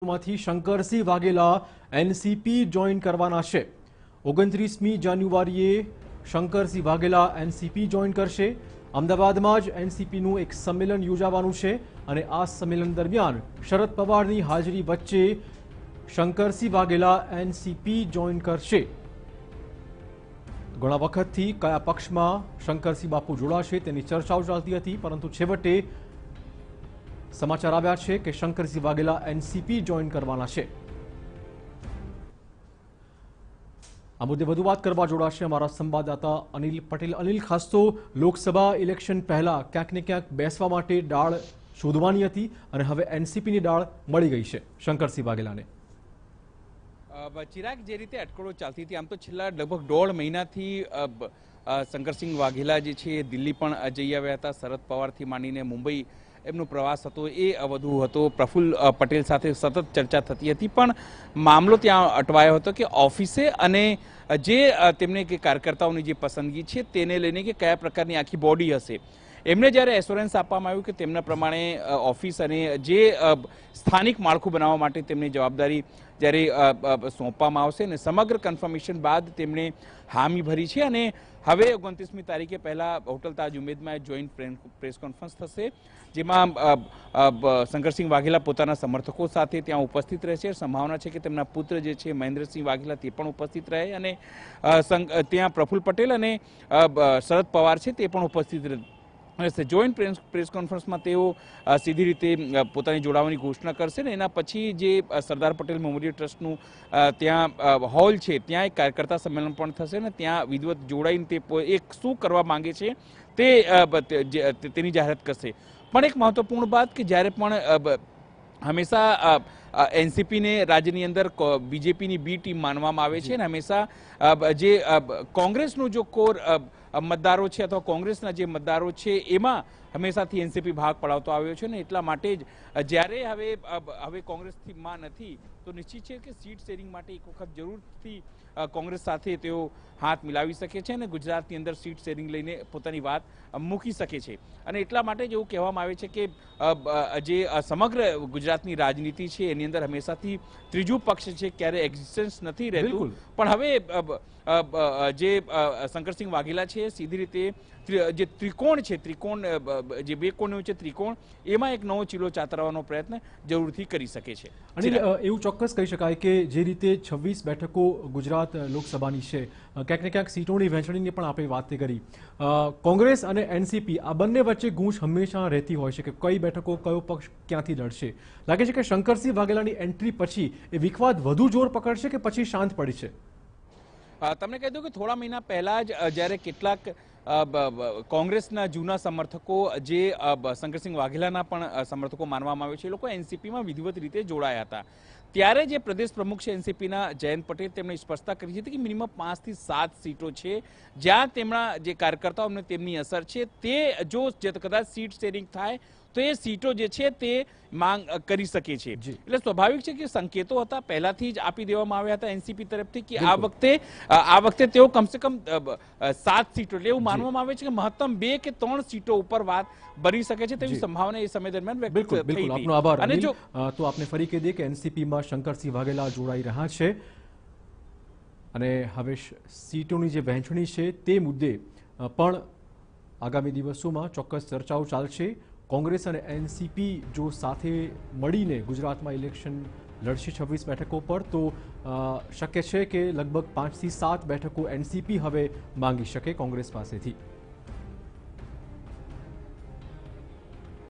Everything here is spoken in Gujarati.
માંથી શંકરસિંહ વાઘેલા એનસીપી જોઈન કરવાના છે। 29મી જાન્યુઆરીએ શંકરસિંહ વાઘેલા એનસીપી જોઈન કરશે। અમદાવાદમાં જ એનસીપીનું એક સંમેલન યોજાવાનું છે અને આ સંમેલન દરમિયાન શરદ પવારની હાજરી વચ્ચે શંકરસિંહ વાઘેલા એનસીપી જોઈન કરશે। ઘણા વખતથી કયા પક્ષમાં શંકરસિંહ બાપુ જોડાશે તેની ચર્ચાઓ ચાલતી હતી, પરંતુ છેવટે સમાચાર આવ્યા છે કે શંકરસિંહ વાઘેલા એનસીપી જોઈન કરવાના છે। આ મુદ્દે વધુ વાત કરવા જોડાશે અમારા સંવાદદાતા અનિલ પટેલ। અનિલ, ખાસ તો લોકસભા ઇલેક્શન પહેલા ક્યાંક ને ક્યાંક બેસવા માટે ડાળ શોધવાની હતી અને હવે એનસીપીની ડાળ મળી ગઈ છે શંકરસિંહ વાઘેલાને। ચિરાગ, જે રીતે અટકળો ચાલતી હતી, આમ તો છેલ્લા લગભગ 1.5 મહિનાથી શંકરસિંહ વાઘેલા જે છે દિલ્હી પણ જઈ આવ્યા હતા। શરદ પવારથી માંડીને મુંબઈ એમનો પ્રવાસ હતો એ વધુ હતો। પ્રફુલ્લ પટેલ સાથે સતત ચર્ચા થતી હતી, પણ મામલો ત્યાં અટવાયો હતો કે ઓફિસે અને જે તેમને કે કાર્યકર્તાઓની જે પસંદગી છે તેને લઈને કે કયા પ્રકારની આખી બોડી હશે, એમને જ્યારે એશ્યોરન્સ આપવામાં આવ્યું કે તેમના પ્રમાણે ઓફિસ અને જે સ્થાનિક માળખું બનાવવા માટે તેમની જવાબદારી જ્યારે સોંપવામાં આવશે ને સમગ્ર કન્ફર્મેશન બાદ તેમણે હામી ભરી છે અને હવે 29મી તારીખે પહેલાં હોટલ તાજ ઉમેદમાં જોઈન્ટ પ્રેસ કોન્ફરન્સ થશે, જેમાં શંકરસિંહ વાઘેલા પોતાના સમર્થકો સાથે ત્યાં ઉપસ્થિત રહેશે। સંભાવના છે કે તેમના પુત્ર જે છે મહેન્દ્રસિંહ વાઘેલા તે પણ ઉપસ્થિત રહે અને ત્યાં પ્રફુલ્લ પટેલ અને શરદ પવાર છે તે પણ ઉપસ્થિત રહેશે। જોઈન્ટ પ્રેસ કોન્ફરન્સમાં તેઓ સીધી રીતે પોતાની જોડાવાની ઘોષણા કરશે ને એના પછી જે સરદાર પટેલ મેમોરિયલ ટ્રસ્ટનું ત્યાં હોલ છે ત્યાં એક કાર્યકર્તા સંમેલન પણ થશે ને ત્યાં વિધિવત જોડાઈને તે એક શું કરવા માંગે છે તેની જાહેરાત કરશે। પણ એક મહત્વપૂર્ણ વાત કે જ્યારે પણ હંમેશા એનસીપીને રાજ્યની અંદર બીજેપીની બી ટીમ માનવામાં આવે છે અને હંમેશા જે કોંગ્રેસનું જો કોર મતદારો છે અથવા કોંગ્રેસના જે મતદારો છે એમાં હંમેશાથી એનસીપી ભાગ પડાવતો આવ્યો છે ને એટલા માટે જ જ્યારે હવે કોંગ્રેસથી માં નથી તો નિશ્ચિત છે કે સીટ શેરિંગ માટે એક વખત જરૂરથી કોંગ્રેસ સાથે તેઓ હાથ મિલાવી શકે છે અને ગુજરાતની અંદર સીટ શેરિંગ લઈને પોતાની વાત મૂકી શકે છે। અને એટલા માટે જ એવું કહેવામાં આવે છે કે જે સમગ્ર ગુજરાતની રાજનીતિ છે એની અંદર હંમેશાથી ત્રીજું પક્ષ છે ક્યારે એક્ઝિસ્ટન્સ નથી રહેતું, પણ હવે જે શંકરસિંહ વાઘેલા છે સીધી રીતે જે ત્રિકોણ છે જે બે કોણનું છે ત્રિકોણ એમાં એક નવો ચીલો ચાતરવાનો પ્રયત્ન જરૂરથી કરી શકે છે। અને એવું ચોક્કસ કહી શકાય કે જે રીતે 26 બેઠકો ગુજરાત લોકસભાની છે, ક્યાંક ને ક્યાંક સીટોની વહેંચણીની પણ આપણે વાત કરી, કોંગ્રેસ અને એનસીપી આ બંને વચ્ચે ગૂંચ હંમેશા રહેતી હોય છે કે કઈ બેઠકો કયો પક્ષ ક્યાંથી લડશે। લાગે છે કે શંકરસિંહ વાઘેલાની એન્ટ્રી પછી એ વિખવાદ વધુ જોર પકડશે કે પછી શાંત પડી છે? તમને કહી દઉં કે થોડા મહિના પહેલા જ જ્યારે કેટલાક કોંગ્રેસના જૂના સમર્થકો જે શંકરસિંહ વાઘેલાના પણ સમર્થકો માનવામાં આવે છે, એ લોકો એનસીપીમાં વિધિવત રીતે જોડાયા હતા। ત્યારે જે પ્રદેશ પ્રમુખ છે એનસીપીના જયંત પટેલ તેમણે સ્પષ્ટતા કરી હતી કે મિનિમમ 5 થી 7 સીટો છે જ્યાં તેમના જે કાર્યકર્તાઓને તેમની અસર છે તે જો કદાચ સીટ શેરિંગ થાય તો એ સીટો જે છે તે માંગ કરી શકે છે। એટલે સ્વાભાવિક છે કે સંકેતો હતા પહેલાથી જ આપી દેવામાં આવ્યા હતા એનસીપી તરફથી કે આ વખતે તેઓ કમસે કમ 7 સીટો એટલે એવું માનવામાં આવે છે કે મહત્તમ 2 કે 3 સીટો ઉપર વાત બની શકે છે તેવી સંભાવના એ સમય દરમિયાન વ્યક્ત થઈ હતી। બિલકુલ, આપનો આભાર અનિલ। તો આપને ફરી કહી દઈએ કે એનસીપીમાં શંકરસિંહ વાઘેલા જોડાઈ રહ્યા છે અને હવે સીટોની જે વહેંચણી છે તે મુદ્દે પણ આગામી દિવસોમાં ચોક્કસ ચર્ચાઓ ચાલશે। કોંગ્રેસ અને એનસીપી જો સાથે મળીને ગુજરાતમાં ઇલેક્શન લડશે 26 બેઠકો પર તો શક્ય છે કે લગભગ 5 થી 7 બેઠકો એનસીપી હવે માંગી શકે કોંગ્રેસ પાસેથી।